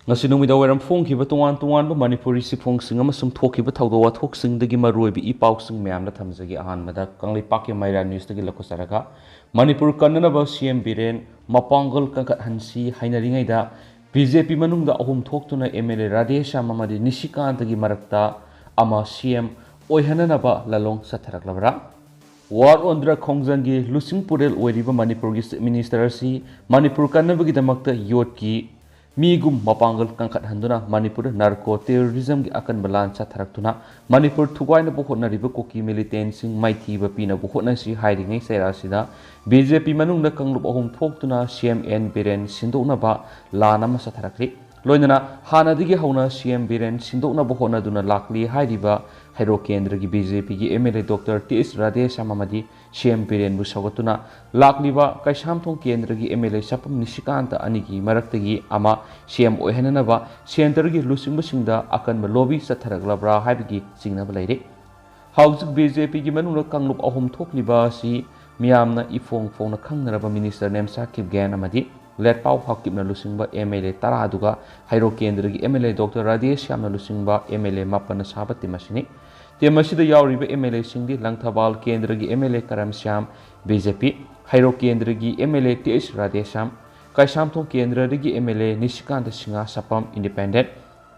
ngasi numida wairam phongkhiba tongan tongan ba manipuri siphongsing amasung thokhiba thawdo wathoksingdagi maruibi ipausing mayamna thamjagi ahanmada kanglipakki maira news dagi lakosaraga manipur kananaba CM Biren mapangal kankhat-hansi hainaringai da BJP manungda ahum thoktuna MLA Radhesha mamadi Nishikantagi marakta ama CM oihananaba lalong satharaklabra War on Drug Khongjangi Lusing Purel oiriba Manipurgi Minister si Manipur kanabagi damakta yotki Migum mapangal kankhat-handuna Manipur narco terrorism gi akan balansa tharaktuna Manipur thugaina bohotna riba koki militantsing maithi ba pina bohotna si hairingai sairasida BJP manungna kanglup ahum thoktuna CM Biren sindokna ba lana ma satharakli loinana hanadigi hauna CM Biren sindokna bohotna duna lakli hairiba Hairo Kendra gi BJP gi MLA Dr. T.S. Radhesha mamadi CM Biren bu sagatuna lakliba Kaisamthong Kendra gi MLA Sapam Nishikanta anigi maraktagi ama CM oihananaba center gi lusingba akan lobby satharaglabra haibigi singnaba leire haujuk BJP gi manungna kanglup ahum thokliba si miyamna ifong fongna khangnaraba minister Nemsa Kipgen amadi let pau hakipna lusingba MLA tara aduga Hairo Kendra gi MLA Dr. Radhesha na lusingba MLA mapana sabati masini Temasida yauriba MLA singdi Langthabal Kendra gi MLA Karamsyam BJP Hairo Kendra gi MLA T.S. Radhesham Kaisamthong Kendra gi MLA Nishikanta Singa Sapam Independent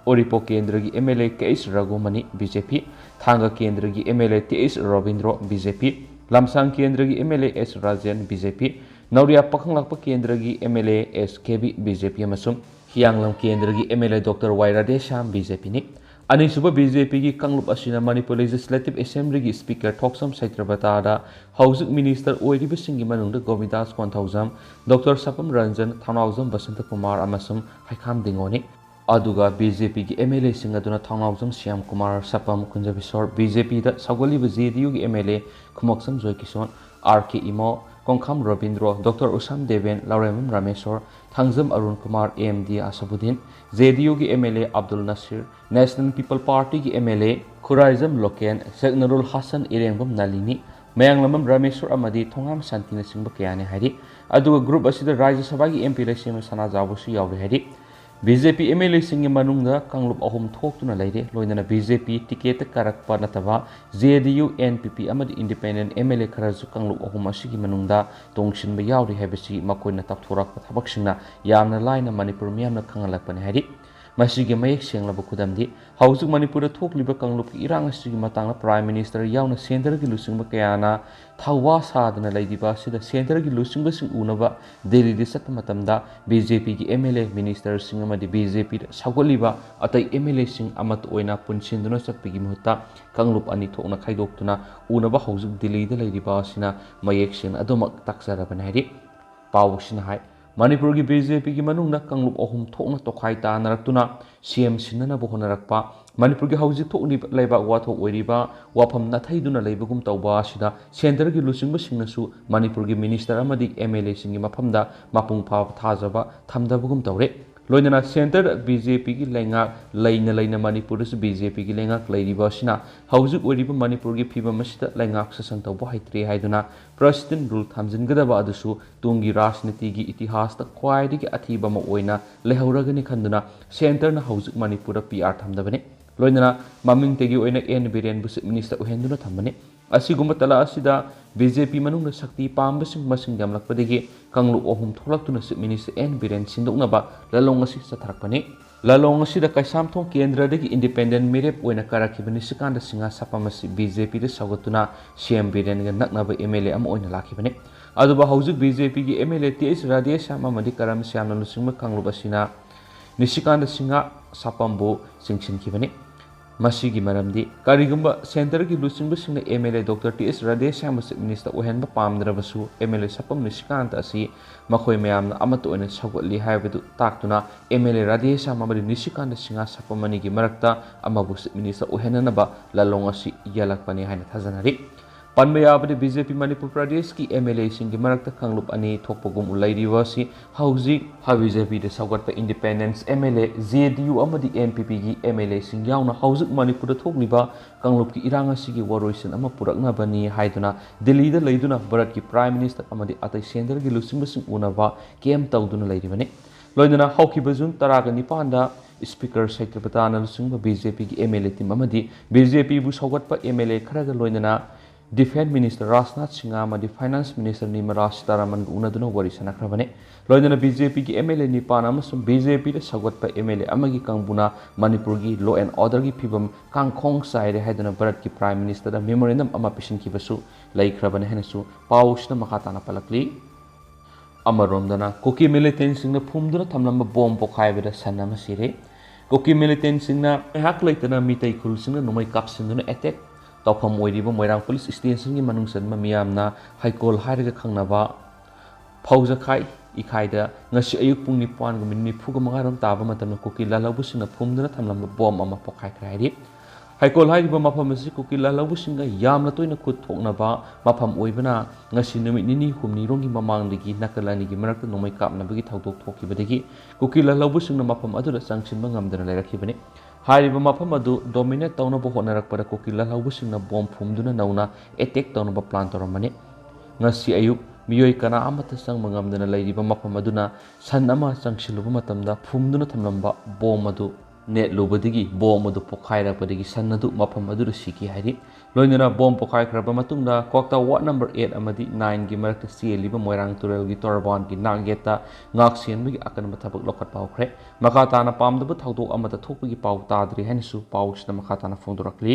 Oripo Kendra gi MLA K.S. Ragumani BJP Thanga Kendra gi MLA T.S. Robindro BJP Lamsang Kendra gi MLA S. Rajan BJP Nauria Pakhanglakpa Kendra gi MLA SKB BJP amasung Hianglam Kendra gi MLA Dr. Y. Radhesham BJP ni Anisuba BJP gi kanglup asina Manipur Legislative Assembly gi Speaker Thoksam Saitrabatada Housing Minister oiriba singi manungda Govindas Kwanthaujam Dr. Sapam Ranjan Thanaujam Basanta Kumar amasum Haikham Dingoni aduga BJP gi MLA singaduna Thanaujam Syam Kumar Sapam Kunjabisor BJP da Sagoliba JDU gi MLA Khumoksam Joykison RK Imo Kongkham Robindro Dr. Usam Deven Lauremam Rameshwar Thangjam Arun Kumar AMD Asabudin JDU gi MLA Abdul Nasir National People Party gi MLA Khuraizam Loken Sheikhnarul Hassan Irengbam Nalini Mayanglamam Rameshwar amadi Thongam Santina Singba Kayane hari aduga group asida Rajya Sabha gi MP Lesema Sana Jabusu yauri hari BJP MLA singi manungda kanglup ahum thoktuna leire loinana BJP ticket karakpa nataba JDU NPP amadi independent MLA kharasu kanglup ahum asigi manungda tongshinba yauri habisi makoina tapthorak thabaksingna yamna laina Manipur miyamna khangalakpani hari masigi mayek senglaba khudamdi hausuk Manipur thokliba kanglup ki irang asigi matangna Prime Minister yauna center gi lusingba kayana thawa sadana leidiba sida center gi lusingba sing unaba Delhi de sat matamda BJP gi MLA Minister sing amadi BJP sagoliba atai MLA sing amat oina punsinduna satpigi muhutta kanglup ani thokna khaidoktuna unaba hausuk Delhi de leidiba sina mayek sen adomak taksarabana hari pawsina hai Manipur gi BJP gi manungna kanglup ahum thokna tokhai ta naraktuna CM sinana bohonarakpa Manipur gi hauji thokni leiba wathok oiriba wafam nathaiduna leibagum tawba sida center gi lusingba singnasu Manipur gi minister amadi MLA singi mafamda mapung pha thajaba thamdabugum tawre loinana center BJP gi lenga leina Manipur su BJP gi lenga leiriba sina hauji oiriba Manipur gi phiba masida lenga sasang tawba haitri haiduna president rule thamjingadaba adusu tungi rajniti gi itihas ta khwaidi gi athiba ma oina lehauragani khanduna center na hauji Manipur PR thamdabane loinana maming tegi oina Biren bu minister uhenduna thamane asigumba tala asida BJP manungna sakti pambasing masing jamlakpadegi kanglu ohum tholaktuna minister Biren sindoknaba lalong asi satharakpani lalong asida Kaisamthong Kendra degi independent mirep oina karakibani sikanda singa sapamasi BJP de sagatuna CM Biren ga naknaba MLA am oina lakibani aduba haujuk BJP gi MLA T.S. Radhesha mamadi karam syamna lusingma kanglu basina Nishikanda singa sapambo singsinkibani Masigi maramdi karigumba center gi lusingba singna MLA Dr. T.S. Radhesha minister ohenba pamdrabasu MLA Sapam Nishikanta asi makhoi mayamna amato oina sagotli haibadu taktuna MLA Radhesha mamadi Nishikanta singa sapamani gi marakta amabu minister ohenanaba lalong asi yalakpani haina thajanari Panmayabadi BJP Manipur Pradesh ki MLA singi marakta kanglup ani thokpogum ulairiwa si hauji BJP de sagatpa independence MLA JDU amadi NPP gi MLA sing yauna haujuk Manipur thokliba kanglup ki iranga sigi waroisin ama purakna bani haiduna Delhi da leiduna Bharat ki Prime Minister amadi atai center gi lusing basing unaba kem tawduna leiribani लोइनना हौखिबा June 19 दा speaker सैत्रपताना लुसुंग BJP की MLA team अमदी BJP बु सौगटपा MLA खरग लोइनना defence minister Rajnath Singh अमदी फाइनेंस मिनिस्टर निर्मला सीतारमण उनदुना वरी सनखरबने लोइनना BJP की MLA निपान अमसुंग BJP रे सौगटपा MLA अमगी कांगबुना मणिपुर की लॉ एंड ऑर्डर की फिबम कांखोंग साइरे हाइदना भारत की प्राइम मिनिस्टर दा मेमोरेंडम अमा पिसिनखिबसु लैखरबने हेनसु पाउसना मखाताना पलकली अमरोमदना कुकी मिलिटेंट्स फूमदुना थमलंब बॉम्ब पोखाइबदा सन अमा सिरे कुकी मिलिटेंट्स हक लेतना मितै खुलसिंग नोमै कापसिंदुना अटैक तौफम ओइरिबा मोइरांग पुलिस स्टेशन की मनुंग सन्मा मियामना हाइकोल हाइरगा खंगनाबा फौजखाई इखाइदा ngasi ayuk pung 9:40 ताबा मतम कुकी लालाबुसिंग फूमदुना थमलंब बॉम्ब अमा पोखाइख्राइरि हाइकोल हाइरिबा मफम असि कुकी लालाबुसिंग यामना तोइना खुद थोकनाबा मफम ओइबना ngasi नुमित निनी हुमनी रोंगी ममांगदगी नकलानी की मरक्ता नोमै कापनाबगी थौदोक थोकिबदगी कुकी लालाबुसिंग मफम अदुदा संगसिनबा ngamdana लाइरखिबने हाइरिबा मफम अदु डोमिनेट तौनबा होनरकपदा कुकी लालाबुसिंग बॉम्ब फूमदुना नौना अटैक तौनबा प्लान तौरमने ngasi ayuk मियोय कना अमत संग ngamdana लाइरिबा मफम अदुना सन अमा संगसिलुबा मतमदा फूमदुना थमलंबा बॉम्ब अदु नेट लुबदगी बॉम्ब अदु पोखाइरकपदगी सन अदु मफम अदु सिकी हाइरि लोइनना बॉम्ब पोखाइख्रबा मतुंगदा कोक्ता वार्ड नंबर 8 अमदी 9 की मरक्ता चेलिबा मोइरांग तुरेल की तोरबान की नागेता ngaksenबगी अकनबा थबक लोखत पाउख्रे मखाताना पामदबा थौदोक अमता थोकपगी पाउ ताद्रि हेनसु पाउसना मखाताना फोंदोरकली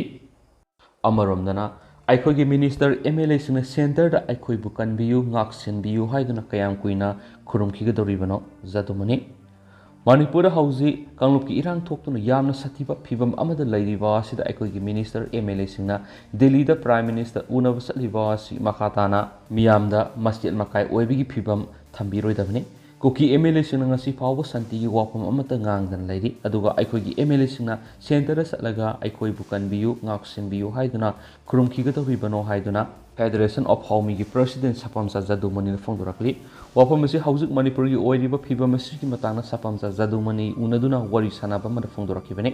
अमरोमदना अखोगी मिनिस्टर MLA सिंह सेंटर दा अखोइबु कनबियु ngaksenबियु हाइदुना कयाम कुइना खुरुमखिगदौरिबनो जदुमनि मणिपुर हौजी कांगलुप की इरांग थोक्तुना यामना सथिबा फिबम अमदा लैरिबा सिदा अखोगी मिनिस्टर MLA सिंह दिल्ली दा प्राइम मिनिस्टर उनब सलिबा सि मखाताना मियामदा मस्जिद मकाई ओइबिगी फिबम थंबिरोइदबनि कुकी MLA सिंह ngasi फावबा शांति की वाफम अमता ngang लैरि अदुगा अखोगी MLA सिंह सेंटर दा सलगा अखोइबु कनबियु ngaksenबियु हाइदुना खुरुमखिगदौरिबनो हाइदुना फेडरेशन ऑफ हाउमी की प्रेसिडेंट सपमसा जदुमनी फोंदोरकली वाफम से हौजिक मणिपुर की ओइरिबा फिबम की मतांगना सपमसा जदुमनी उनदुना वरी सनाबा मद फोंदोरखिबने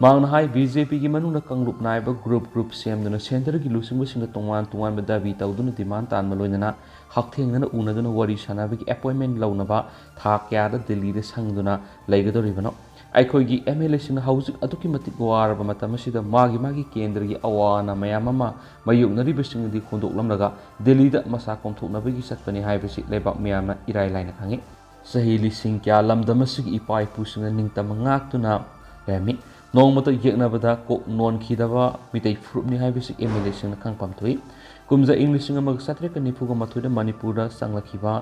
मांगना हाई BJP की मनुना कंगलुप नाइबा ग्रुप सेमदुना सेंटर की लुसिंगबसिंग तोंगान दाबी तौदुना डिमांड तानबा लोइनना हकथेंगना उनदुना वरी सनाबगी अपॉइंटमेंट लौनबा था क्यादा दिल्ली दे संगदुना लैगदोरिबनो अखोगी MLA सिंह हौजिक अदुकी मतिक वारबा मतमसिदा मागी केंद्र की अवाना मयाममा मयुगनरिबसिंगदी खोंदोकलमलगा दिल्ली दा मसा कोंथोकनबगी सत्पनि हाइबसि लेबाक मियामना इराय लाइना खांगे सही लिसिंग क्या लमदमसिग इपा इपुसिंग निंगतम ngaktuna लेमी नोंगमत येकनबदा को नोनखिदबा मितै फ्रुपनि हाइबसि MLA सिंह खंगपम थुई कुमजा इंग्लिशिंग मग सत्रे कनिफुग मथुदा मणिपुर संगलखिबा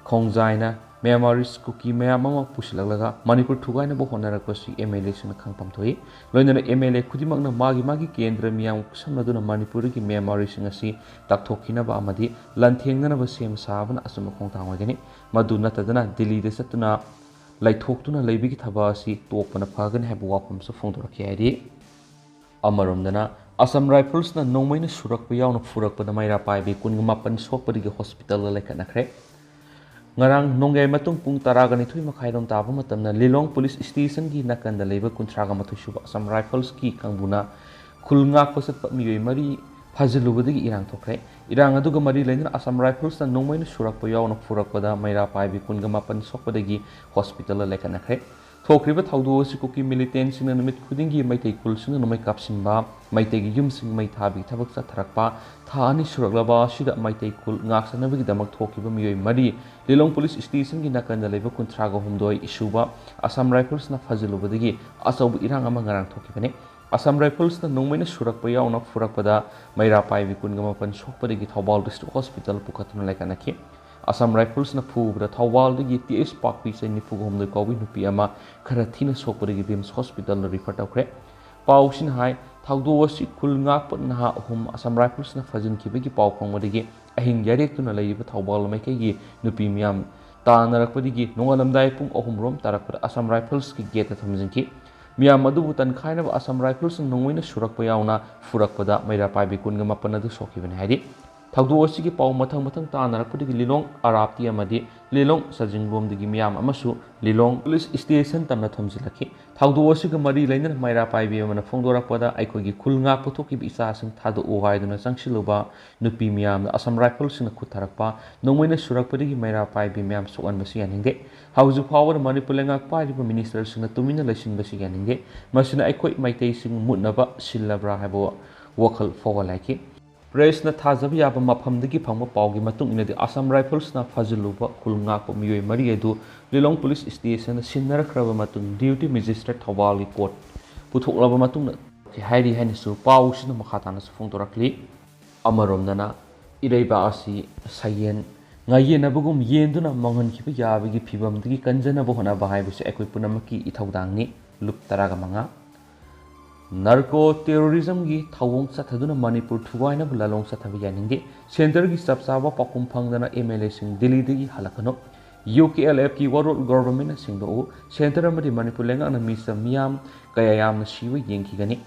खोंजाइना मेमोरीज कुकी मैम पुसलगा मणिपुर थुगाइन होनरपसी MLA सिंह खंगपम थोई लोइनना MLA खुदिमकना मागी केंद्र मियाम समनदुना मणिपुर की मेमोरीज असि ताकथोखिनबा अमदि लंथेंगनबा सेम साबना असम खोंथांग ओइगनि मदु नतदना दिल्ली दे सतुना लाइथोक्तुना लैबिगी थबा असि तोपना फगन हैब वाफमसु फोंदोरखि हाइदि अमरोमदना असम राइफल्सना नोंमैना सुरकपा यावना फुरकपदा मैरा पाइबे 19 सोकपदिगी hospital लैखनखरे ngarang nongai matung pung 12 makhairom taba matamna Lilong police station की nakanda leiba 38 suba Assam rifles की kangbuna khulngak pasat miyoi mari phajilubadagi irang thokre irang aduga mari leina Assam rifles na nongmaina surakpa yawna furakpada maira paibi 18 sokpadagi hospital lekanakre थोक्रिबा थौदो सिकुकी militant सिंग नमित खुदिंगी मैतै कुल सिंग नमै कापसिनबा मैतैगी yum सिंग मै थाबि थबक चथरकपा थानि सुरगलबा सिदा मैतै कुल ngaksanabagi damak थोकिबा मियोय मरि Lilong police station की नाकंदा लेबा 38 इशुबा Assam rifles ना फजिलुबदगी अचौब इरांग अमा ngarang थोकिबने Assam rifles ना नोंमैना सुरकपा यावना फुरकपदा मैरा पाइबि 18 सोकपदगी थौबाल डिस्ट्रिक्ट हॉस्पिटल पुखतुना लेकानखि असम राइफल्स ना फुबदा थौबालदगी TS पाकपि से निफुगोमदे कौबि नुपि अमा खरा थीना सोकपदगी बिम्स हॉस्पिटल रिफर तौख्रे पाउसिन हाय थौदोसि खुलंगाप नहा अहुम असम राइफल्स ना फजिनखिबगी पाउ फंगमदगी अहिंग यारेक्तुना लैबा थौबाल मैकैगी नुपि मियाम तानरकपदगी नोंगालमदाय पुंग अहुम रोम तारकपदा असम राइफल्स की गेट थमजिनखि मियाम अदुबु तनखाइनबा असम राइफल्स नोंमैना सुरकपा यावना फुरकपदा मैरा पाइबि 18 अदु सोखिबने हाइदि ꯊꯧꯗꯣꯛ ꯑꯁꯤꯒꯤ ꯄꯥꯎ ꯃꯊꯪ ꯇꯥꯟꯅꯔꯛꯄꯗꯒꯤ ꯂꯤꯂꯣꯡ ꯑꯔꯥꯞꯇꯤ ꯑꯃꯗꯤ ꯂꯤꯂꯣꯡ ꯁꯖꯤꯡꯂꯣꯝꯗꯒꯤ ꯃꯤꯌꯥꯝ ꯑꯃꯁꯨ ꯂꯤꯂꯣꯡ ꯄꯨꯂꯤꯁ ꯁ꯭ꯇꯦꯁꯟ ꯇꯝꯅ ꯊꯣꯝꯖꯤꯜꯂꯛꯈꯤ ꯊꯧꯗꯣꯛ ꯑꯁꯤꯒ ꯃꯔꯤ ꯂꯩꯅꯅ ꯃꯩꯔꯥ ꯄꯥꯏꯕꯤ ꯑꯃꯅ ꯐꯣꯡꯗꯣꯔꯛꯄꯗ ꯑꯩꯈꯣꯏꯒꯤ ꯈꯨꯜ ꯉꯥꯛꯄ ꯊꯣꯛꯈꯤꯕ ꯏꯆꯥꯁꯤꯡ ꯊꯥꯗꯣꯛꯎ ꯍꯥꯏꯗꯨꯅ ꯆꯪꯁꯤꯜꯂꯨꯕ ꯅꯨꯄꯤ ꯃꯤꯌꯥꯝꯅ ꯑꯁꯥꯝ ꯔꯥꯏꯐꯜꯁꯤꯡꯅ ꯈꯨꯠꯊꯔꯛꯄ ꯅꯣꯡꯃꯩꯅ ꯁꯨꯔꯛꯄꯗꯒꯤ ꯃꯩꯔꯥ ꯄꯥꯏꯕꯤ ꯃꯌꯥꯝ ꯁꯣꯛꯍꯟꯕꯁꯤ ꯌꯥꯅꯤꯡꯗꯦ ꯍꯧꯖꯤꯛ ꯐꯥꯎꯕꯗ ꯃꯅꯤꯄꯨꯔ ꯂꯩꯉꯥꯛ ꯄꯥꯏꯔꯤꯕ ꯃꯤꯅꯤꯁꯇꯔꯁꯤꯡꯅ ꯇꯨꯃꯤꯟꯅ ꯂꯩꯁꯤꯟꯕꯁꯤ ꯌꯥꯅꯤꯡꯗꯦ ꯃꯁꯤꯅ ꯑꯩꯈꯣꯏ ꯃꯩꯇꯩꯁꯤꯡ ꯃꯨꯠꯅꯕ ꯁꯤꯜꯂꯕ꯭ꯔꯥ ꯍꯥꯏꯕ ꯋꯥꯈꯜ ꯐꯥꯎꯍꯜꯂꯛꯈꯤ ꯄ꯭ꯔꯦꯁꯅ ꯊꯥꯖꯕ ꯌꯥꯕ ꯃꯐꯝꯗꯒꯤ ꯐꯪꯕ ꯄꯥꯎꯒꯤ ꯃꯇꯨꯡ ꯏꯟꯅꯗꯤ ꯑꯁꯥꯝ ꯔꯥꯏꯐꯜꯁꯅ ꯐꯥꯖꯤꯜꯂꯨꯕ ꯈꯨꯜ ꯉꯥꯛꯄ ꯃꯤꯑꯣꯏ ꯃꯔꯤ ꯑꯗꯨ ꯂꯤꯂꯣꯡ ꯄꯨꯂꯤꯁ ꯁ꯭ꯇꯦꯁꯟꯗ ꯁꯤꯟꯅꯔꯛꯈ꯭ꯔꯕ ꯃꯇꯨꯡ ꯗ꯭ꯌꯨꯇꯤ ꯃꯦꯖꯤꯁꯇ꯭ꯔꯦꯠ ꯊꯧꯕꯥꯜꯒꯤ ꯀꯣꯔꯠ ꯄꯨꯊꯣꯛꯂꯕ ꯃꯇꯨꯡꯗ ꯍꯥꯏꯔꯤ ꯍꯥꯏꯅꯁꯨ ꯄꯥꯎꯁꯤꯅ ꯃꯈꯥ ꯇꯥꯅꯁꯨ ꯐꯣꯡꯗꯣꯔꯛꯂꯤ ꯑꯃꯔꯣꯝꯗꯅ ꯏꯔꯩꯕꯥꯛ ꯑꯁꯤ ꯁꯌꯦꯟ ꯉꯥꯌꯦꯟꯅꯕꯒꯨꯝ ꯌꯦꯟꯗꯨꯅ ꯃꯥꯡꯍꯟꯈꯤꯕ ꯌꯥꯕꯒꯤ ꯐꯤꯕꯝꯗꯒꯤ ꯀꯟꯖꯅꯕ ꯍꯣꯠꯅꯕ ꯍꯥꯏꯕꯁꯤ ꯑꯩꯈꯣꯏ ꯄꯨꯝꯅꯃꯛꯀꯤ ꯏꯊꯧꯗꯥꯡꯅꯤ ꯂꯨꯞ 15 ꯅꯥꯔꯀꯣ ꯇꯦꯔꯣꯔꯤꯖꯝꯒꯤ ꯊꯧꯑꯣꯡ ꯆꯠꯊꯗꯨꯅ ꯃꯅꯤꯄꯨꯔ ꯊꯨꯒꯥꯏꯅꯕ ꯂꯂꯣꯡ ꯆꯠꯊꯕ ꯌꯥꯅꯤꯡꯗꯦ ꯁꯦꯟꯇꯔꯒꯤ ꯆꯞ ꯆꯥꯕ ꯄꯥꯎꯈꯨꯝ ꯐꯪꯗꯅ MLAꯁꯤꯡ ꯗꯤꯜꯂꯤꯗꯒꯤ ꯍꯜꯂꯛꯀꯅꯨ UKLFꯀꯤ ꯋꯥꯔꯣꯜ ꯒꯣꯚꯔꯟꯃꯦꯟꯠꯅ ꯁꯦꯡꯗꯣꯛꯎ ꯁꯦꯟꯇꯔ ꯑꯃꯗꯤ ꯃꯅꯤꯄꯨꯔ ꯂꯩꯉꯥꯛꯅ ꯃꯤꯌꯥꯝ ꯀꯌꯥ ꯌꯥꯝꯅ ꯁꯤꯕ ꯌꯦꯡꯈꯤꯒꯅꯤ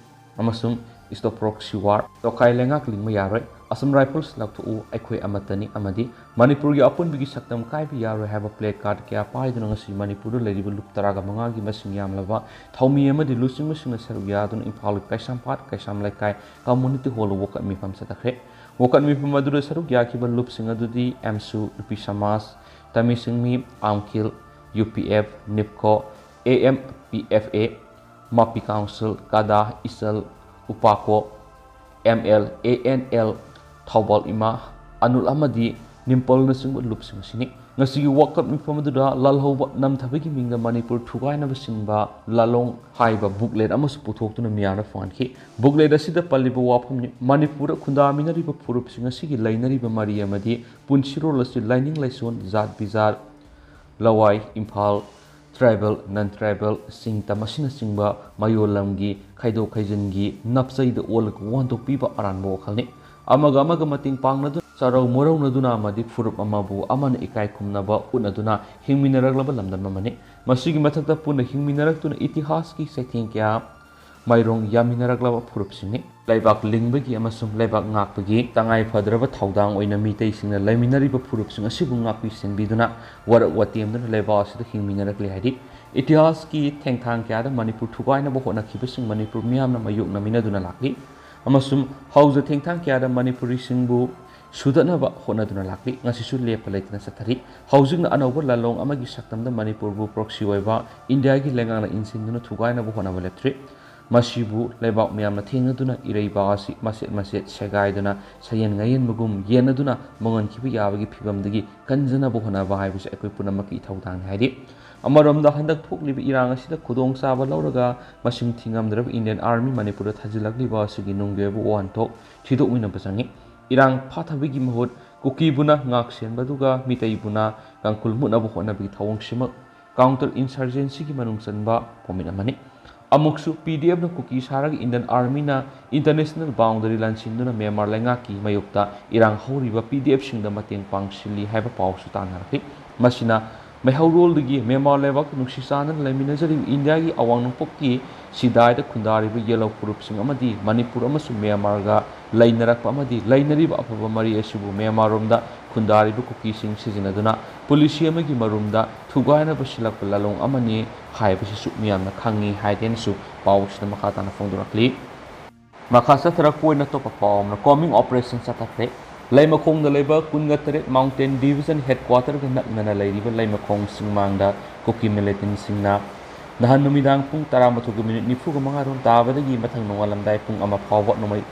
ꯑꯃꯁꯨꯡ ꯁ꯭ꯇꯣꯞ ꯄ꯭ꯔꯣꯛꯁꯤ ꯋꯥꯔ ꯇꯣꯈꯥꯏ ꯂꯩꯉꯥꯛ ꯂꯤꯡꯕ ꯌꯥꯔꯣꯏ ꯑꯁꯥꯝ ꯔꯥꯏꯐꯜꯁ ꯂꯧꯊꯣꯛꯎ ꯑꯩꯈꯣꯏ ꯑꯃꯠꯇꯅꯤ ꯑꯃꯗꯤ ꯃꯅꯤꯄꯨꯔꯒꯤ ꯑꯄꯨꯟꯕꯒꯤ ꯁꯛꯇꯝ ꯀꯥꯏꯕ ꯌꯥꯔꯣꯏ ꯍꯥꯏꯕ ꯄ꯭ꯂꯦ ꯀꯥꯔꯗ ꯀꯌꯥ ꯄꯥꯏꯗꯨꯅ ꯉꯁꯤ ꯃꯅꯤꯄꯨꯔꯗ ꯂꯩꯔꯤꯕ ꯂꯨꯞ 15ꯒꯤ ꯃꯁꯤꯡ ꯌꯥꯝꯂꯕ ꯊꯧꯃꯤ ꯑꯃꯗꯤ ꯂꯨꯆꯤꯡꯕꯁꯤꯡꯅ ꯁꯔꯨꯛ ꯌꯥꯗꯨꯅ ꯏꯝꯐꯥꯜꯒꯤ ꯀꯩꯁꯥꯝꯄꯥꯠ ꯀꯩꯁꯥꯝ ꯂꯩꯀꯥꯏ ꯀꯝꯃꯨꯅꯤꯇꯤ ꯍꯣꯜ ꯋꯥꯀꯠ ꯃꯤꯐꯝ ꯆꯠꯊꯈ꯭ꯔꯦ ꯋꯥꯀꯠ ꯃꯤꯐꯝ ꯑꯗꯨꯗ ꯁꯔꯨꯛ ꯌꯥꯈꯤꯕ ꯂꯨꯞꯁꯤꯡ ꯑꯗꯨꯗꯤ ꯑꯦꯝꯁꯨ ꯅꯨꯄꯤ ꯁꯃꯥꯖ ꯇꯃꯤꯁꯤꯡꯃꯤ ꯑꯥꯝꯈꯤꯜ UPF NIPCO AMPFA ꯃꯥꯄꯤ ꯀꯥꯎꯟꯁꯤꯜ ꯀꯥꯗꯥ ꯏꯆꯜ ꯎꯄꯥꯀꯣ ML ANL ꯊꯧꯕꯥꯜ ꯏꯃꯥ ꯑꯅꯨꯜ ꯑꯃꯗꯤ ꯅꯤꯝꯄꯜꯅꯆꯤꯡꯕ ꯂꯨꯞꯁꯤꯡ ꯑꯁꯤꯅꯤ ꯉꯁꯤꯒꯤ ꯋꯥꯀꯠ ꯃꯤꯐꯝ ꯑꯗꯨꯗ ꯂꯥꯜꯍꯧꯕ ꯅꯝꯊꯕꯒꯤ ꯃꯤꯡꯗ ꯃꯅꯤꯄꯨꯔ ꯊꯨꯒꯥꯏꯅꯕ ꯁꯤꯟꯕ ꯂꯥꯂꯣꯡ ꯍꯥꯏꯕ ꯕꯨꯛꯂꯦꯠ ꯑꯃꯁꯨ ꯄꯨꯊꯣꯛꯇꯨꯅ ꯃꯤꯌꯥꯝꯗ ꯐꯣꯡꯍꯟꯈꯤ ꯕꯨꯛꯂꯦꯠ ꯑꯁꯤꯗ ꯄꯜꯂꯤꯕ ꯋꯥꯐꯝꯅꯤ ꯃꯅꯤꯄꯨꯔꯗ ꯈꯨꯟꯗꯥꯃꯤꯟꯅꯔꯤꯕ ꯐꯨꯔꯨꯞꯁꯤꯡ ꯑꯁꯤꯒꯤ ꯂꯩꯅꯔꯤꯕ ꯃꯔꯤ ꯑꯃꯗꯤ ꯄꯨꯟꯁꯤꯔꯣꯜ ꯑꯁꯤ ꯂꯥꯏꯅꯤꯡ ꯂꯥꯏꯁꯣꯟ ꯖꯥꯠ ꯕꯤꯖꯥꯠ ꯂꯋꯥꯏ ꯏꯝꯐꯥꯜ ꯇ꯭ꯔꯥꯏꯕꯦꯜ ꯅꯟ ꯇ꯭ꯔꯥꯏꯕꯦꯜ ꯆꯤꯡꯇꯝ ꯑꯁꯤꯅꯆꯤꯡꯕ ꯃꯌꯣꯜ ꯂꯝꯒꯤ ꯈꯩꯗꯣꯛ ꯈꯩꯖꯤꯟꯒꯤ ꯅꯞꯆꯩꯗ ꯑꯣꯜꯂꯒ ꯋꯥꯟꯊꯣꯛꯄꯤꯕ ꯑꯔꯥꯟꯕ ꯋꯥꯈꯜꯅꯤ ꯑꯃꯒ ꯃꯇꯦꯡ ꯄꯥꯡꯅꯗꯨꯅ ꯆꯥꯔꯧ ꯃꯣꯔꯧꯅꯗꯨꯅ ꯑꯃꯗꯤ ꯐꯨꯔꯨꯞ ꯑꯃꯕꯨ ꯑꯃꯅ ꯏꯀꯥꯏ ꯈꯨꯝꯅꯕ ꯎꯠꯅꯗꯨꯅ ꯍꯤꯡꯃꯤꯟꯅꯔꯛꯂꯕ ꯂꯝꯗꯝ ꯑꯃꯅꯤ ꯃꯁꯤꯒꯤ ꯃꯊꯛꯇ ꯄꯨꯟꯅ ꯍꯤꯡꯃꯤꯟꯅꯔꯛꯇꯨꯅ ꯏꯇꯤꯍꯥꯁꯀꯤ ꯆꯩꯊꯦꯡ ꯀꯌꯥ ꯃꯥꯏꯔꯣꯡ ꯌꯥꯃꯤꯟꯅꯔꯛꯂꯕ ꯐꯨꯔꯨꯞꯁꯤꯡꯅꯤ ꯂꯩꯕꯥꯛ ꯂꯤꯡꯕꯒꯤ ꯑꯃꯁꯨꯡ ꯂꯩꯕꯥꯛ ꯉꯥꯛꯄꯒꯤ ꯇꯉꯥꯏ ꯐꯗ꯭ꯔꯕ ꯊꯧꯗꯥꯡ ꯑꯣꯏꯅ ꯃꯤꯇꯩꯁꯤꯡꯅ ꯂꯩꯃꯤꯟꯅꯔꯤꯕ ꯐꯨꯔꯨꯞꯁꯤꯡ ꯑꯁꯤꯕꯨ ꯉꯥꯛꯄꯤ ꯁꯦꯟꯕꯤꯗꯨꯅ ꯋꯥꯔꯛ ꯋꯥꯇꯦꯝꯗꯨꯅ ꯂꯩꯕꯥꯛ ꯑꯁꯤꯗ ꯍꯤꯡꯃꯤꯟꯅꯔꯛꯂꯤ ꯍꯥꯏꯗꯤ ꯏꯇꯤꯍꯥꯁꯀꯤ ꯊꯦꯡꯊꯥꯡ ꯀꯌꯥꯗ ꯃꯅꯤꯄꯨꯔ ꯊꯨꯒꯥꯏꯅꯕ ꯍꯣꯠꯅꯈꯤꯕꯁꯤꯡ ꯃꯅꯤꯄꯨꯔ ꯃꯤꯌꯥꯝꯅ ꯃꯥꯌꯣꯛꯅꯃꯤꯟꯅꯗꯨꯅ ꯂꯥꯛꯂꯤ ꯑꯃꯁꯨꯡ ꯍꯧꯖ ꯊꯦꯡꯊꯥꯡ ꯀꯌꯥꯗ ꯃꯅꯤꯄꯨꯔꯤꯁꯤꯡꯕꯨ ꯁꯨꯗꯠꯅꯕ ꯍꯣꯠꯅꯗꯨꯅ ꯂꯥꯛꯂꯤ ꯉꯁꯤꯁꯨ ꯂꯦꯞꯄ ꯂꯩꯇꯅ ꯆꯠꯊꯔꯤ ꯍꯧꯖꯤꯛꯅ ꯑꯅꯧꯕ ꯂꯥꯂꯣꯡ ꯑꯃꯒꯤ ꯁꯛꯇꯝꯗ ꯃꯅꯤꯄꯨꯔꯕꯨ ꯄ꯭ꯔꯣꯛꯁꯤ ꯑꯣꯏꯕ ꯏꯟꯗꯤꯌꯥꯒꯤ ꯂꯩꯉꯥꯛꯅ ꯏꯟꯁꯤꯟꯗꯨꯅ ꯊꯨꯒꯥꯏꯅꯕ ꯍꯣꯠꯅꯕ ꯂꯦꯞꯇ꯭ꯔꯤ ꯃꯁꯤꯕꯨ ꯂꯩꯕꯥꯛ ꯃꯌꯥꯝꯅ ꯊꯦꯡꯅꯗꯨꯅ ꯏꯔꯩꯕꯥꯛ ꯑꯁꯤ ꯃꯆꯦꯠ ꯁꯦꯒꯥꯏꯗꯨꯅ ꯁꯌꯦꯟ ꯉꯥꯌꯦꯟꯕꯒꯨꯝ ꯌꯦꯟꯅꯗꯨꯅ ꯃꯥꯡꯍꯟꯈꯤꯕ ꯌꯥꯕꯒꯤ ꯐꯤꯕꯝꯗꯒꯤ ꯀꯟꯖꯅꯕ ꯍꯣꯠꯅꯕ ꯍꯥꯏꯕꯁꯤ ꯑꯩꯈꯣꯏ ꯄꯨꯝꯅꯃꯛꯀꯤ ꯏꯊꯧꯗꯥꯡꯅꯤ ꯍꯥꯏꯗꯤ ꯑꯃꯔꯣꯝꯗ ꯍꯟꯗꯛ ꯊꯣꯛꯂꯤꯕ ꯏꯔꯥꯡ ꯑꯁꯤꯗ ꯈꯨꯗꯣꯡꯆꯥꯕ ꯂꯧꯔꯒ ꯃꯁꯤꯡ ꯊꯤꯉꯝꯗ꯭ꯔꯕ ꯏꯟꯗꯤꯌꯟ ꯑꯥꯔꯃꯤ ꯃꯅꯤꯄꯨꯔꯗ ꯊꯥꯖꯤꯜꯂꯛꯂꯤꯕ ꯑꯁꯤꯒꯤ ꯅꯨꯡꯒꯤ ꯑꯣꯏꯕ ꯋꯥꯍꯟꯊꯣꯛ ꯊꯤꯗꯣꯛꯃꯤꯟꯅꯕ ꯆꯪꯉꯤ ꯏꯔꯥꯡ ꯐꯥꯊꯕꯒꯤ ꯃꯍꯨꯠ ꯀꯨꯀꯤꯕꯨꯅ ꯉꯥꯛ ꯁꯦꯟꯕꯗꯨꯒ ꯃꯤꯇꯩꯕꯨꯅ ꯀꯥꯡꯈꯨꯜ ꯃꯨꯠꯅꯕ ꯍꯣꯠꯅꯕꯒꯤ ꯊꯧꯑꯣꯡꯁꯤꯃꯛ ꯀꯥꯎꯟꯇꯔ ꯏꯟꯁꯔꯖꯦꯟꯁꯤꯒꯤ ꯃꯅꯨꯡ ꯆꯟꯕ ꯄꯣꯃꯤꯠ ꯑꯃꯅꯤ ꯑꯃꯨꯛꯁꯨ PDFꯅ ꯀꯨꯀꯤ ꯁꯥꯔꯒ ꯏꯟꯗꯤꯌꯟ ꯑꯥꯔꯃꯤꯅ ꯏꯟꯇꯔꯅꯦꯁꯅꯦꯜ ꯕꯥꯎꯟꯗꯔꯤ ꯂꯥꯟꯁꯤꯟꯗꯨꯅ ꯃ꯭ꯌꯥꯟꯃꯥꯔ ꯂꯩꯉꯥꯛꯀꯤ ꯃꯥꯌꯣꯛꯇ ꯏꯔꯥꯡ ꯍꯧꯔꯤꯕ PDFꯁꯤꯡꯗ ꯃꯇꯦꯡ ꯄꯥꯡꯁꯤꯜꯂꯤ ꯍꯥꯏꯕ ꯄꯥꯎꯁꯨ ꯇꯥꯟꯅꯔꯛꯂꯤ ꯃꯁꯤꯅ ꯃꯩꯍꯧꯔꯣꯜꯗꯒꯤ ꯃ꯭ꯌꯥꯟꯃꯥꯔ ꯂꯩꯕꯥꯛꯇ ꯅꯨꯡꯁꯤ ꯆꯥꯟꯅꯅ ꯂꯩꯃꯤꯟꯅꯖꯔꯤꯕ ꯏꯟꯗꯤꯌꯥꯒꯤ ꯑꯋꯥꯡ ꯅꯣꯡꯄꯣꯛꯀꯤ ꯁꯤꯗꯥꯏꯗ ꯈꯨꯟꯗꯥꯔꯤꯕ ꯌꯦꯜꯂꯧ ꯐꯨꯔꯨꯞꯁꯤꯡ ꯑꯃꯗꯤ ꯃꯅꯤꯄꯨꯔ ꯑꯃꯁꯨꯡ ꯃ꯭ꯌꯥꯟꯃꯥꯔꯒ ꯂꯩꯅꯔꯛꯄ ꯑꯃꯗꯤ ꯂꯩꯅꯔꯤꯕ ꯑꯐꯕ ꯃꯔꯤ ꯑꯁꯤꯕꯨ ꯃ꯭ꯌꯥꯟꯃꯥꯔꯔꯣꯝꯗ ꯈꯨꯟꯗꯥꯔꯤꯕ ꯀꯨꯀꯤꯁꯤꯡ ꯁꯤꯖꯤꯟꯅꯗꯨꯅ ꯄꯨꯂꯤꯁꯤ ꯑꯃꯒꯤ ꯃꯔꯨꯝꯗ ꯊꯨꯒꯥꯏꯅꯕ ꯁꯤꯜꯂꯛꯄ ꯂꯥꯂꯣꯡ ꯑꯃꯅꯤ ꯍꯥꯏꯕꯁꯤꯁꯨ ꯃꯤꯌꯥꯝꯅ ꯈꯪꯉꯤ ꯍꯥꯏꯗꯦꯅꯁꯨ ꯄꯥꯎꯁꯤꯗ ꯃꯈꯥ ꯇꯥꯅ ꯐꯣꯡꯗꯣꯔꯛꯂꯤ ꯃꯈꯥ ꯆꯠꯊꯔꯛꯄ ꯑꯣꯏꯅ ꯑꯇꯣꯞꯄ ꯄꯥꯎ ꯑꯃꯅ ꯀꯣꯃꯤꯡ ꯑꯣꯄꯔꯦꯁꯟ ꯆꯠꯊꯈ꯭ꯔꯦ ꯂꯩꯃꯈꯣꯡꯗ ꯂꯩꯕ 28 ꯃꯥꯎꯟꯇꯦꯟ ꯗꯤꯕꯤꯖꯟ ꯍꯦꯗꯀ꯭ꯋꯥꯇꯔꯒ ꯅꯛꯅꯅ ꯂꯩꯔꯤꯕ ꯂꯩꯃꯈꯣꯡ ꯆꯤꯡꯃꯥꯡꯗ ꯀꯨꯀꯤ ꯃꯤꯂꯤꯇꯦꯟꯁꯤꯡꯅ ꯅꯍꯥꯟ ꯅꯨꯃꯤꯗꯥꯡ ꯄꯨꯡ 19:45 ꯇꯥꯕꯗꯒꯤ ꯃꯊꯪ ꯅꯣꯡꯉꯥꯜꯂꯝꯗꯥꯏ ꯄꯨꯡ 1 ꯐꯥꯎꯕ ꯅꯣꯡꯃꯩ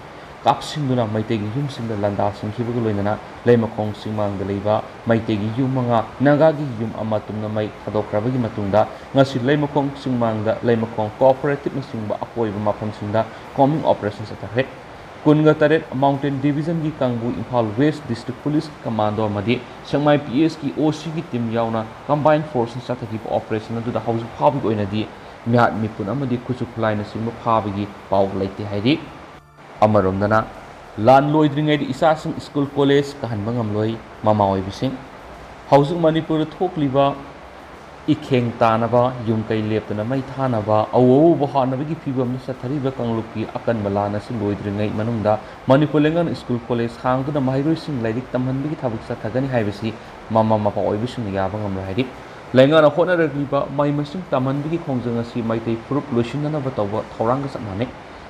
ꯀꯥꯞꯁꯤꯟꯗꯨꯅ ꯃꯩꯇꯩꯒꯤ ꯌꯨꯝꯁꯤꯡꯗ ꯂꯥꯟꯗꯥꯁꯤꯟꯈꯤꯕꯒ ꯂꯣꯏꯅꯅ ꯂꯩꯃꯈꯣꯡ ꯆꯤꯡꯃꯥꯡꯗ ꯂꯩꯕ ꯃꯩꯇꯩꯒꯤ ꯌꯨꯝ 5 ꯅꯥꯒꯥꯒꯤ ꯌꯨꯝ 1 ꯇꯨꯝꯅ ꯃꯩ ꯊꯥꯗꯣꯛꯈ꯭ꯔꯕꯒꯤ ꯃꯇꯨꯡꯗ ꯉꯁꯤ ꯂꯩꯃꯈꯣꯡ ꯆꯤꯡꯃꯥꯡꯗ ꯂꯩꯃꯈꯣꯡ ꯀꯣꯑꯣꯄꯔꯦꯇꯤꯕꯅꯆꯤꯡꯕ ꯑꯀꯣꯏꯕ ꯃꯐꯝꯁꯤꯡꯗ ꯀꯣꯃꯤꯡ ꯑꯣꯄꯔꯦꯁꯟ ꯆꯠꯊꯈ꯭ꯔꯦ 28 ꯃꯥꯎꯟꯇꯦꯟ ꯗꯤꯕꯤꯖꯟꯒꯤ ꯀꯥꯡꯕꯨ Imphal west district police commando ꯑꯃꯗꯤ ꯁꯦꯛꯃꯥꯏ PSꯀꯤ OCꯒꯤ ꯇꯤꯝ ꯌꯥꯎꯅ ꯀꯝꯕꯥꯏꯟ ꯐꯣꯔꯁꯅ ꯆꯠꯊꯈꯤꯕ ꯑꯣꯄꯔꯦꯁꯟ ꯑꯗꯨꯗ ꯍꯧꯖꯤꯛ ꯐꯥꯎꯕꯒꯤ ꯑꯣꯏꯅꯗꯤ ꯃꯤꯍꯥꯠ ꯃꯤꯄꯨꯟ ꯑꯃꯗꯤ ꯈꯨꯠꯁꯨ ꯈꯨꯠꯂꯥꯏꯅꯆꯤꯡꯕ ꯐꯥꯕꯒꯤ ꯄꯥꯎ ꯂꯩꯇꯦ ꯍꯥꯏꯔꯤ ꯑꯃꯔꯣꯝꯗꯅ ꯂꯥꯟ ꯂꯣꯏꯗ꯭ꯔꯤꯉꯩꯗ ꯏꯆꯥꯁꯤꯡ ꯁ꯭ꯀꯨꯜ ꯀꯣꯂꯦꯖ ꯀꯥꯍꯟꯕ ꯉꯝꯂꯣꯏ ꯃꯃꯥ ꯑꯣꯏꯕꯁꯤꯡ ꯍꯧꯖꯤꯛ ꯃꯅꯤꯄꯨꯔꯗ ꯊꯣꯛꯂꯤꯕ ikheng tanaba yum kai leptana mai thanaba awu hanabagi fibam ni sathariba kangluki akan balana si loidringai manungda Manipur lengan school college hangtuna mahairoi sing lairik tamhanbigi thabuk sathagani haibasi mama mapa oibising yaba ngamra haidi lengan hona ragiba mai masing tamhanbigi khongjang asi maitei furup loisinana batawa thorang ga samane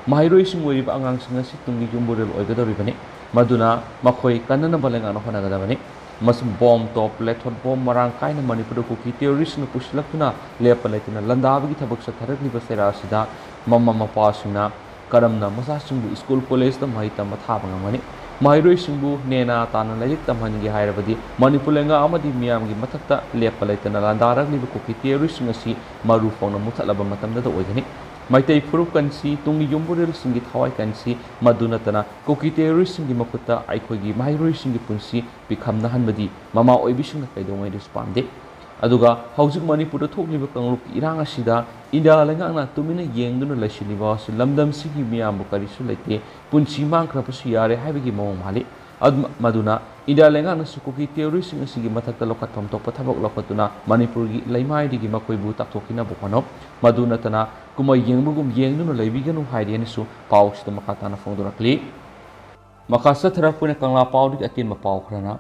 mahairoi sing oiriba angang sing asi tungi jumburel oigadoribani maduna makhoi kanana balengan hona gadabani masum bom top lethon bom marang kaina Manipur ko ki terrorist na puslakuna lepalaituna landabagi thabak sa tharakni basera sida mamma mapa singna karamna masa singbu school college ta mahita mathabanga mani mairoi singbu nena tana lairik tamhangi hairabadi Manipur lenga amadi miyamgi mathakta lepalaituna landaragni ko ki terrorist ngasi maru phone muthalaba matamda da oigani Maitai Furup Kansi, Tungi Yumburil Singi Hawaii Kansi, Madunatana, Koki terrorist Singi Makuta, Aikogi, Mairoi Singi Punsi, become Nahanbadi, Mama Oibishing the Kaidong responded. Aduga, Housing Manipur told me Kanguk Iranga Sida, India Langana, Tumina Yang Lashinivas, Lamdam Sigi Miam Bukarisu Lake, Punsi Mankrapasiare, Havigi Momali, Maduna, India Langana Sukuki terrorist Singi Mataka Lokatom Topatabok Lokatuna, Manipur Laimai Digi Makoibu Takokina Bukano, Madunatana. Kuma yengbugum yengnu laibiganu haideni su paus to makatana fongdorakli makasa tharakpuna kangla pawdi atin ma paw khrana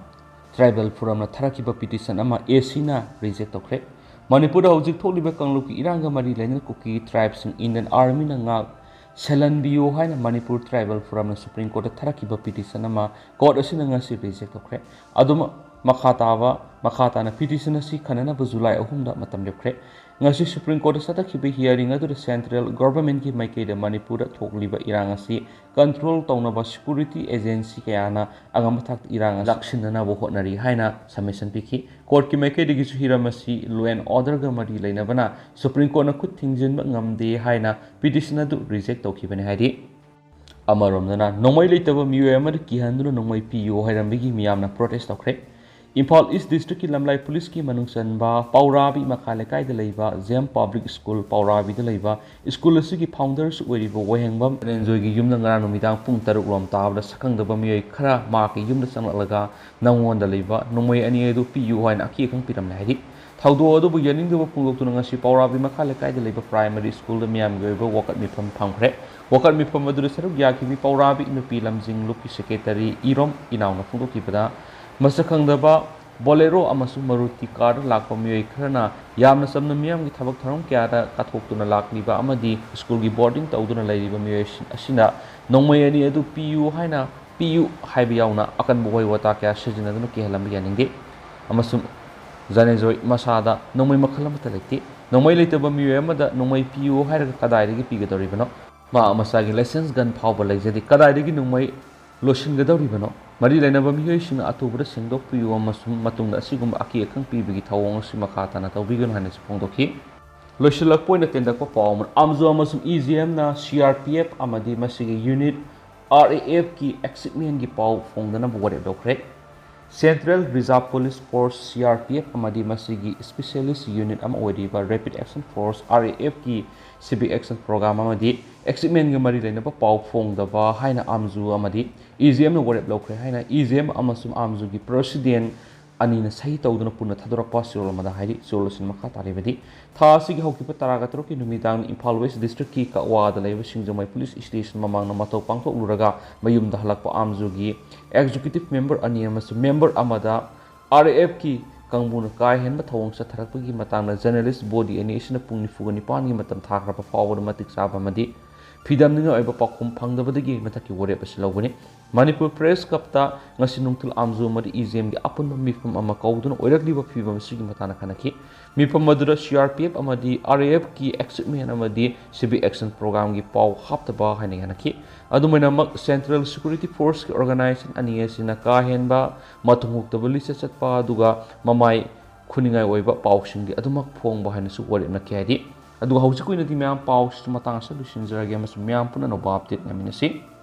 tribal forum na tharakiba petition ama acina reject tokre Manipur hojik tholiba kangluki iranga mari laina kuki tribes in Indian army na nga selan bio haina Manipur tribal forum na supreme court tharakiba petition ama court asina nga si reject tokre aduma makata na petition asi khanana bu July 3 da matam lepkre ngasi Supreme Court sata khibe hearing adu central government ki maike de Manipur thokliba irang asi control tawnaba security agency kayana angam thak irang lakshinana bo honari haina submission piki court ki maike de gisu hiramasi law and order ga mari leinabana Supreme Court na khut thingjin ngamde haina petition adu reject tawkhibani haidi amaromdana nongmai leitaba miyo amad ki handulu nongmai piyo hairambigi miyamna protest tawkhre Impal East District ki Lamlai Police ki manungsanba Paurabi Makalekai de Leiba Zem Public School Paurabi de Leiba School asigi founders oiribo Wahengbam Renjoy gi yumna ngara numidang pung 6 rom tabda sakangdaba miyoi khara ma ki yumda sanglalaga nangonda leiba nomoi ani edu piu haina aki khang piram laidi thaudo odu bu yaning do pung tuna ngasi Paurabi Makalekai de Leiba Primary School de miyam goibo wakat mi phamkhre wakat mi pham adu saruk ya ki Paurabi nupi lamjing luki secretary Irom inauna pung ki pada Masakangdaba Bolero amasung Maruti car lakpa miyoi khrana yamna samna miyam gi thabak tharom kyada kathoktuna lakliba amadi school gi boarding tawduna laiba miyoi asina nongmai ani adu PU haina PU haibi yauna akan boi wata kya sejina dunu ki helam yaninge amasung zanejoi masada nongmai makhalam ta lekti nongmai leitaba miyoi amada nongmai PU haira kadai gi pigadoribano ma amasagi license gun phawba leijadi kadai gi nongmai Loshin Gadoribano, Mari Lenaba Miyoshin Atubra Singdok Piu Masum Matung Asigum Aki Kang Pibigi Tawong Simakata Nata Vigan Hanis Pondoki. Loshilak point at the Pom, Amzo Masum EZM na CRPF Amadi Masigi Unit RAF Ki Exit Me and Gipau Fongdana Bore Docre. Central Reserve Police Force CRPF Amadi Masigi Specialist Unit Amawadiba Rapid Action Force RAF Ki CB Action Program Amadi Exit Me and Gamari Lenaba Pau Fongdaba Haina Amzu Amadi EZM no Warep Locre Haina EZM Amasum Amzu Gi President Anina Sahi Tauduna Puna Tadora Pasio Mada Haidi Solution Makata Revedi Tasig Hokipa Taragatroki Numidang Impal West District Ki Kawa the Leva Singzamai Police Station Mamang Namato Pangto Uraga Mayum Dahalakpa Amzugi Executive Member Aniamas Member Amada RAF Ki Kangbuna Kai Hen Matong sa Tarakpagi Matang Journalist Body and Nation Puni Fugani Pani Matam Takrapa Forward Matic Sabamadi Pidam Ninga Eba Pakum Pangdabadi Mataki Warep Slowani Manipur Press Kapta Nasinungtul Amzu Madi EZM Apun Mifum Amakaudan Orakli Fibam Sigi Matana Kanaki Mifam Madura CRPF Amadi RAF Ki Exit Me Amadi CB Action Program Gi Pau Haptaba Haninganaki Adumanamak Central Security Force Organization Aniasina Kahenba Matunguktabali Satpa Duga Mamai Kuningai Oiba Pau Shingi Adumak Pong behind the Wari Nakadi Adu Hausiku in the Miam Pau Matang Solutions Ragamas Miam Puna no Baptit Naminasi.